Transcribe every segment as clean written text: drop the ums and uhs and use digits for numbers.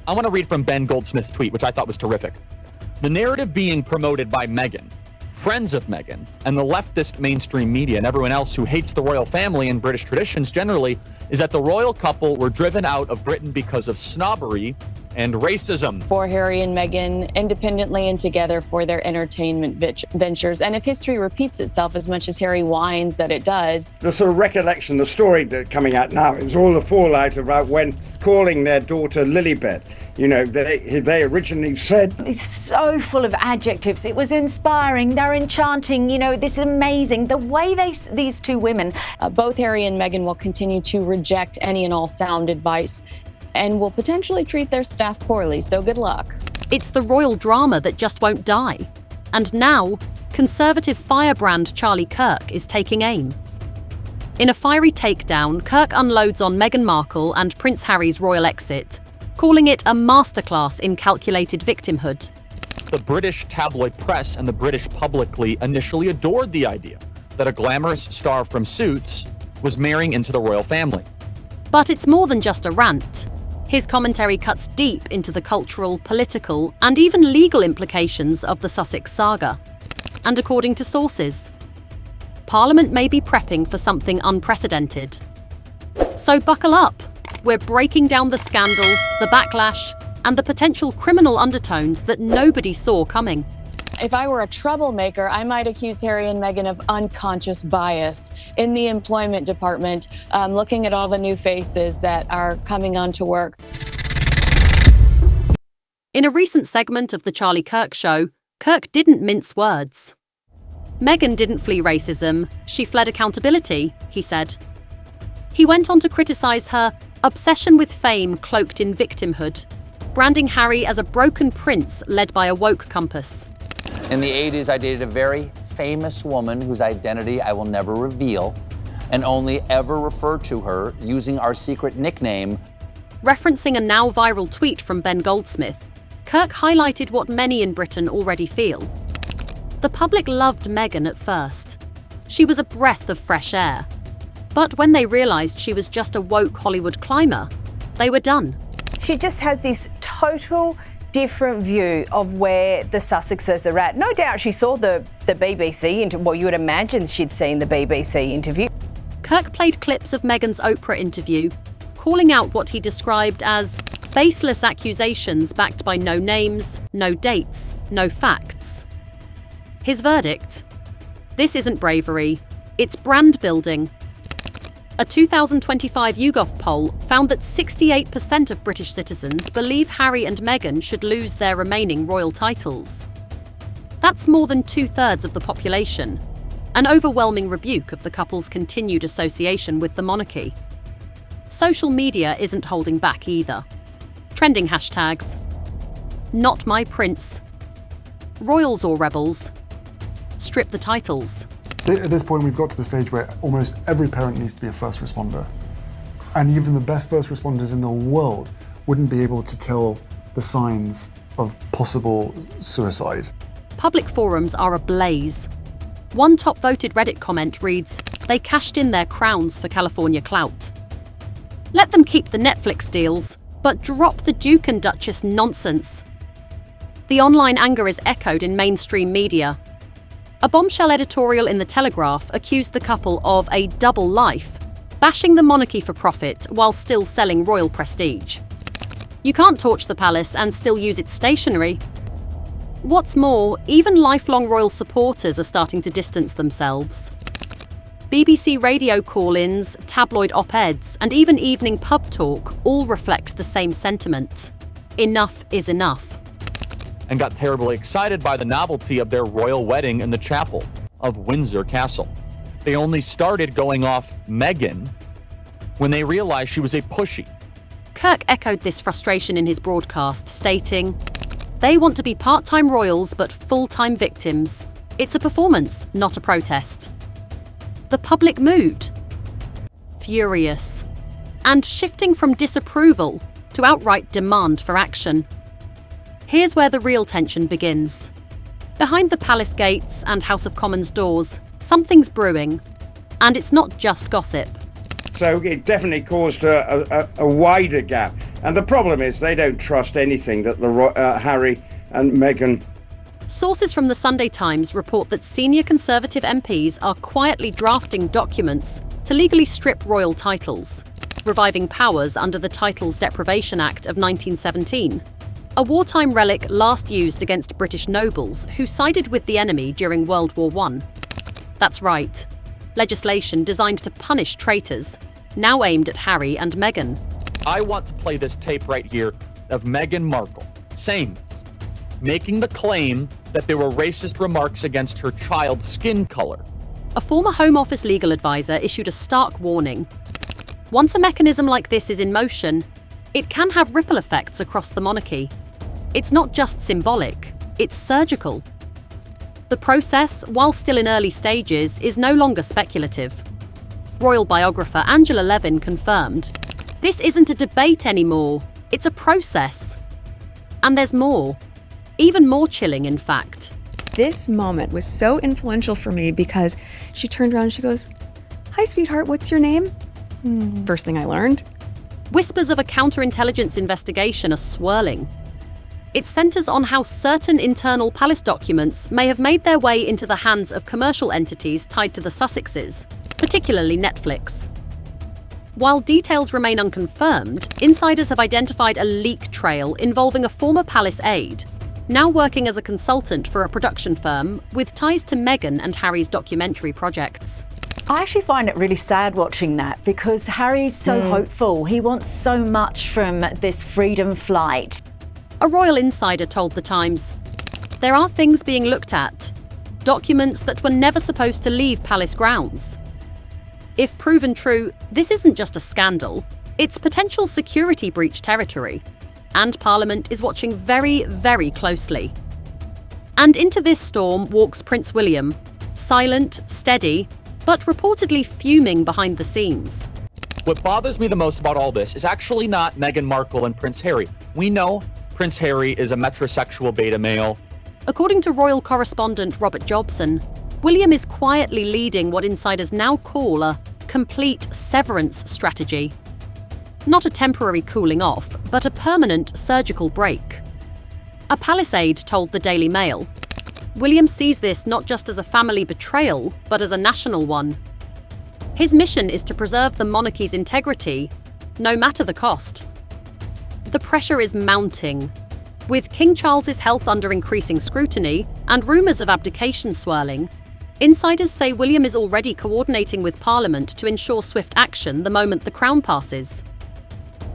I want to read from Ben Goldsmith's tweet, which I thought was terrific. The narrative being promoted by Meghan, friends of Meghan, and the leftist mainstream media and everyone else who hates the royal family and British traditions generally is that the royal couple were driven out of Britain because of snobbery and racism. For Harry and Meghan, independently and together for their entertainment ventures. And if history repeats itself as much as Harry whines that it does. The sort of recollection, the story that coming out now is all the fallout about when calling their daughter Lilibet. You know, they originally said... It's so full of adjectives. It was inspiring. They're enchanting. You know, this is amazing. The way these two women... both Harry and Meghan will continue to reject any and all sound advice and will potentially treat their staff poorly, so good luck. It's the royal drama that just won't die. And now, conservative firebrand Charlie Kirk is taking aim. In a fiery takedown, Kirk unloads on Meghan Markle and Prince Harry's royal exit, calling it a masterclass in calculated victimhood. The British tabloid press and the British publicly initially adored the idea that a glamorous star from Suits was marrying into the royal family. But it's more than just a rant. His commentary cuts deep into the cultural, political, and even legal implications of the Sussex saga. And according to sources, Parliament may be prepping for something unprecedented. So buckle up. We're breaking down the scandal, the backlash, and the potential criminal undertones that nobody saw coming. If I were a troublemaker, I might accuse Harry and Meghan of unconscious bias in the employment department, looking at all the new faces that are coming on to work. In a recent segment of The Charlie Kirk Show, Kirk didn't mince words. Meghan didn't flee racism, she fled accountability, he said. He went on to criticise her obsession with fame cloaked in victimhood, branding Harry as a broken prince led by a woke compass. In the 80s, I dated a very famous woman whose identity I will never reveal and only ever refer to her using our secret nickname. Referencing a now viral tweet from Ben Goldsmith, Kirk highlighted what many in Britain already feel. The public loved Meghan at first. She was a breath of fresh air. But when they realised she was just a woke Hollywood climber, they were done. She just has this total different view of where the Sussexes are at. No doubt she saw the BBC interview. Well, you would imagine she'd seen the BBC interview. Kirk played clips of Meghan's Oprah interview, calling out what he described as baseless accusations backed by no names, no dates, no facts. His verdict? This isn't bravery, it's brand building. A 2025 YouGov poll found that 68% of British citizens believe Harry and Meghan should lose their remaining royal titles. That's more than 2/3 of the population, an overwhelming rebuke of the couple's continued association with the monarchy. Social media isn't holding back either. Trending hashtags: Not My Prince, Royals or Rebels, Strip the Titles. At this point, we've got to the stage where almost every parent needs to be a first responder. And even the best first responders in the world wouldn't be able to tell the signs of possible suicide. Public forums are ablaze. One top-voted Reddit comment reads, "They cashed in their crowns for California clout." Let them keep the Netflix deals, but drop the Duke and Duchess nonsense. The online anger is echoed in mainstream media. A bombshell editorial in The Telegraph accused the couple of a double life, bashing the monarchy for profit while still selling royal prestige. You can't torch the palace and still use its stationery. What's more, even lifelong royal supporters are starting to distance themselves. BBC radio call-ins, tabloid op-eds, and even evening pub talk all reflect the same sentiment. Enough is enough. And got terribly excited by the novelty of their royal wedding in the chapel of Windsor Castle. They only started going off Meghan when they realized she was a pushy. Kirk echoed this frustration in his broadcast, stating, "They want to be part-time royals but full-time victims. It's a performance, not a protest." The public mood? Furious. And shifting from disapproval to outright demand for action. Here's where the real tension begins. Behind the palace gates and House of Commons doors, something's brewing. And it's not just gossip. So it definitely caused a wider gap. And the problem is they don't trust anything that Harry and Meghan. Sources from the Sunday Times report that senior Conservative MPs are quietly drafting documents to legally strip royal titles, reviving powers under the Titles Deprivation Act of 1917, a wartime relic last used against British nobles who sided with the enemy during World War I. That's right, legislation designed to punish traitors, now aimed at Harry and Meghan. I want to play this tape right here of Meghan Markle saying this, making the claim that there were racist remarks against her child's skin color. A former Home Office legal advisor issued a stark warning. Once a mechanism like this is in motion, it can have ripple effects across the monarchy. It's not just symbolic, it's surgical. The process, while still in early stages, is no longer speculative. Royal biographer Angela Levin confirmed, "This isn't a debate anymore, it's a process." And there's more. Even more chilling, in fact. This moment was so influential for me because she turned around and she goes, "Hi, sweetheart, what's your name?" First thing I learned. Whispers of a counterintelligence investigation are swirling. It centres on how certain internal palace documents may have made their way into the hands of commercial entities tied to the Sussexes, particularly Netflix. While details remain unconfirmed, insiders have identified a leak trail involving a former palace aide, now working as a consultant for a production firm with ties to Meghan and Harry's documentary projects. I actually find it really sad watching that because Harry's so hopeful. He wants so much from this freedom flight. A royal insider told The Times, "There are things being looked at, documents that were never supposed to leave palace grounds. If proven true, this isn't just a scandal, it's potential security breach territory. And Parliament is watching very, very closely." And into this storm walks Prince William, silent, steady, but reportedly fuming behind the scenes. What bothers me the most about all this is actually not Meghan Markle and Prince Harry. We know Prince Harry is a metrosexual beta male. According to royal correspondent Robert Jobson, William is quietly leading what insiders now call a complete severance strategy. Not a temporary cooling off, but a permanent surgical break. A palace aide told the Daily Mail, "William sees this not just as a family betrayal, but as a national one. His mission is to preserve the monarchy's integrity, no matter the cost." The pressure is mounting. With King Charles's health under increasing scrutiny and rumours of abdication swirling, insiders say William is already coordinating with Parliament to ensure swift action the moment the crown passes.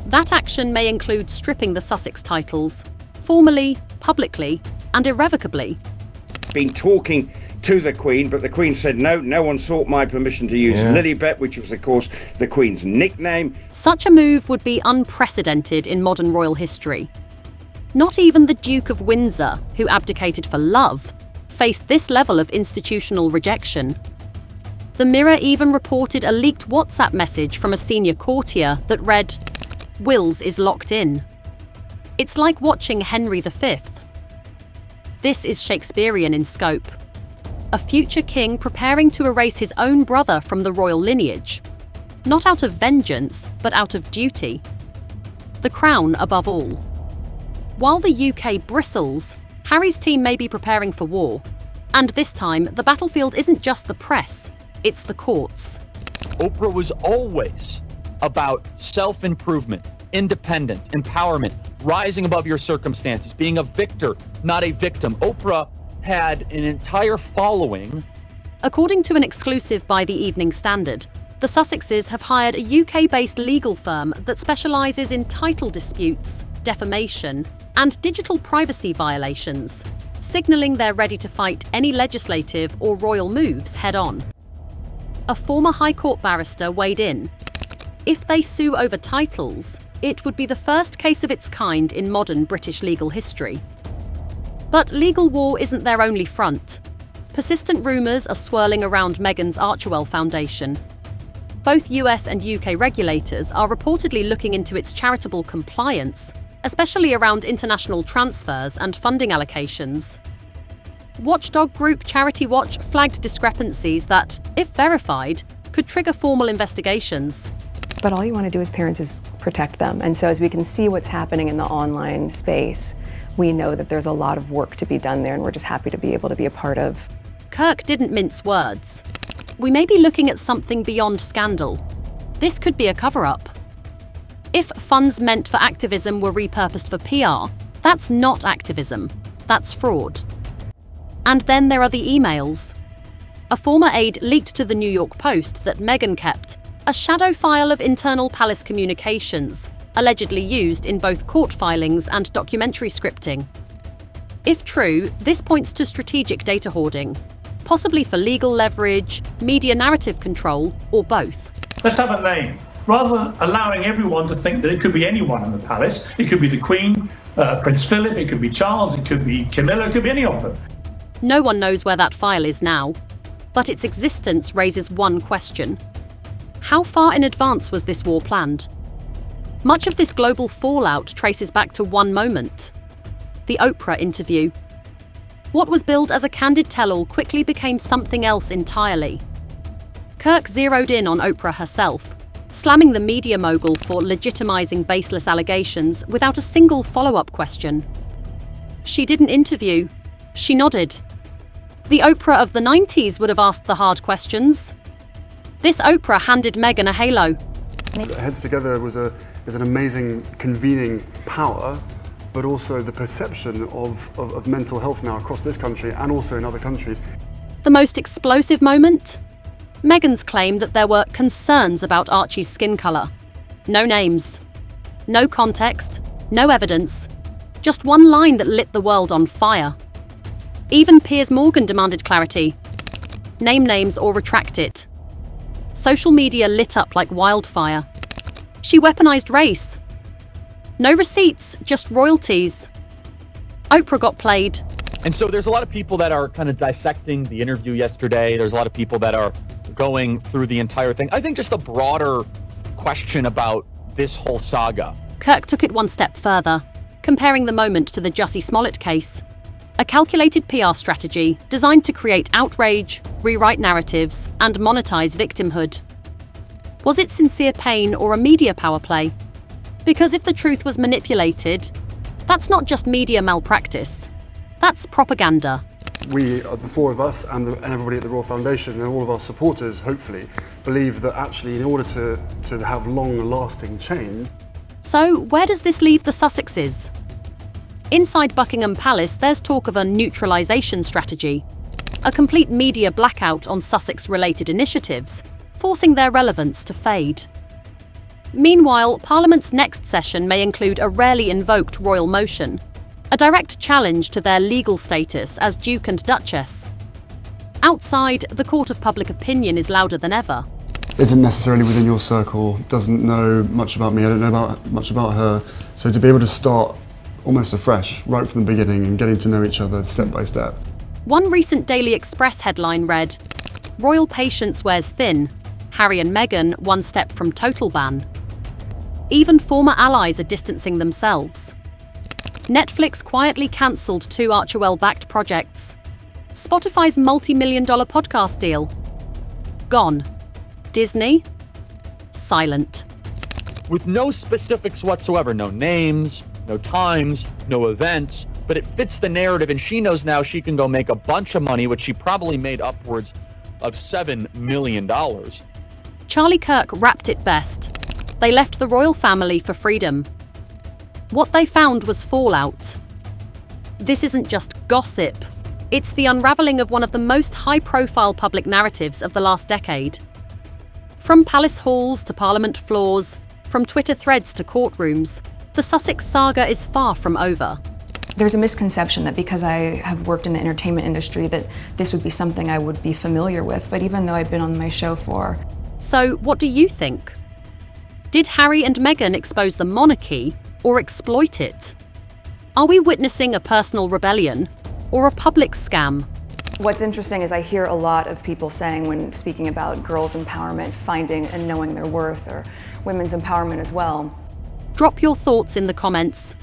That action may include stripping the Sussex titles, formally, publicly, and irrevocably. Been talking to the Queen, but the Queen said no one sought my permission to use Lilibet, which was, of course, the Queen's nickname. Such a move would be unprecedented in modern royal history. Not even the Duke of Windsor, who abdicated for love, faced this level of institutional rejection. The Mirror even reported a leaked WhatsApp message from a senior courtier that read, "Wills is locked in." It's like watching Henry V. This is Shakespearean in scope. A future king preparing to erase his own brother from the royal lineage. Not out of vengeance, but out of duty. The crown above all. While the UK bristles, Harry's team may be preparing for war. And this time, the battlefield isn't just the press, it's the courts. Oprah was always about self-improvement, independence, empowerment, rising above your circumstances, being a victor, not a victim. Oprah had an entire following. According to an exclusive by the Evening Standard, the Sussexes have hired a UK-based legal firm that specialises in title disputes, defamation, and digital privacy violations, signalling they're ready to fight any legislative or royal moves head-on. A former High Court barrister weighed in. If they sue over titles, it would be the first case of its kind in modern British legal history. But legal war isn't their only front. Persistent rumours are swirling around Meghan's Archewell Foundation. Both US and UK regulators are reportedly looking into its charitable compliance, especially around international transfers and funding allocations. Watchdog group Charity Watch flagged discrepancies that, if verified, could trigger formal investigations. But all you want to do as parents is protect them. And so as we can see what's happening in the online space, we know that there's a lot of work to be done there, and we're just happy to be able to be a part of. Kirk didn't mince words. We may be looking at something beyond scandal. This could be a cover-up. If funds meant for activism were repurposed for PR, that's not activism, that's fraud. And then there are the emails. A former aide leaked to the New York Post that Meghan kept a shadow file of internal palace communications, allegedly used in both court filings and documentary scripting. If true, this points to strategic data hoarding, possibly for legal leverage, media narrative control, or both. Let's have a name. Rather than allowing everyone to think that it could be anyone in the palace, it could be the Queen, Prince Philip, it could be Charles, it could be Camilla, it could be any of them. No one knows where that file is now, but its existence raises one question. How far in advance was this war planned? Much of this global fallout traces back to one moment: the Oprah interview. What was billed as a candid tell-all quickly became something else entirely. Kirk zeroed in on Oprah herself, slamming the media mogul for legitimizing baseless allegations without a single follow-up question. She didn't interview, she nodded. The Oprah of the 90s would have asked the hard questions. This Oprah handed Meghan a halo. Heads Together is an amazing convening power, but also the perception of mental health now across this country and also in other countries. The most explosive moment? Meghan's claim that there were concerns about Archie's skin colour. No names. No context. No evidence. Just one line that lit the world on fire. Even Piers Morgan demanded clarity. Name names or retract it. Social media lit up like wildfire. She weaponized race. No receipts, just royalties. Oprah got played. And so there's a lot of people that are kind of dissecting the interview yesterday. There's a lot of people that are going through the entire thing. I think just a broader question about this whole saga. Kirk took it one step further, comparing the moment to the Jussie Smollett case. A calculated PR strategy designed to create outrage, rewrite narratives, and monetize victimhood. Was it sincere pain or a media power play? Because if the truth was manipulated, that's not just media malpractice. That's propaganda. We, the four of us and everybody at the Royal Foundation and all of our supporters, hopefully, believe that actually in order to have long-lasting change... So where does this leave the Sussexes? Inside Buckingham Palace, there's talk of a neutralisation strategy, a complete media blackout on Sussex-related initiatives, forcing their relevance to fade. Meanwhile, Parliament's next session may include a rarely invoked royal motion, a direct challenge to their legal status as Duke and Duchess. Outside, the court of public opinion is louder than ever. Isn't necessarily within your circle, doesn't know much about me, I don't know much about her, so to be able to start almost afresh, right from the beginning, and getting to know each other step by step. One recent Daily Express headline read, "Royal patience wears thin. Harry and Meghan one step from total ban." Even former allies are distancing themselves. Netflix quietly cancelled 2 Archewell-backed projects. Spotify's multi-million-dollar podcast deal. Gone. Disney? Silent. With no specifics whatsoever, no names, no times, no events, but it fits the narrative, and she knows now she can go make a bunch of money, which she probably made upwards of $7 million. Charlie Kirk wrapped it best. They left the royal family for freedom. What they found was fallout. This isn't just gossip. It's the unravelling of one of the most high-profile public narratives of the last decade. From palace halls to parliament floors, from Twitter threads to courtrooms, the Sussex saga is far from over. There's a misconception that because I have worked in the entertainment industry that this would be something I would be familiar with, but even though I'd been on my show for... So what do you think? Did Harry and Meghan expose the monarchy or exploit it? Are we witnessing a personal rebellion or a public scam? What's interesting is I hear a lot of people saying when speaking about girls' empowerment, finding and knowing their worth, or women's empowerment as well. Drop your thoughts in the comments.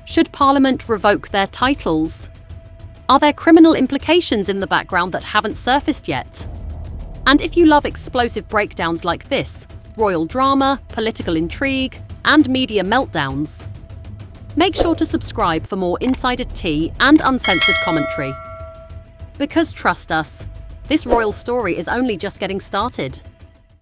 Should Parliament revoke their titles? Are there criminal implications in the background that haven't surfaced yet? And if you love explosive breakdowns like this, royal drama, political intrigue, and media meltdowns. Make sure to subscribe for more insider tea and uncensored commentary. Because trust us, this royal story is only just getting started.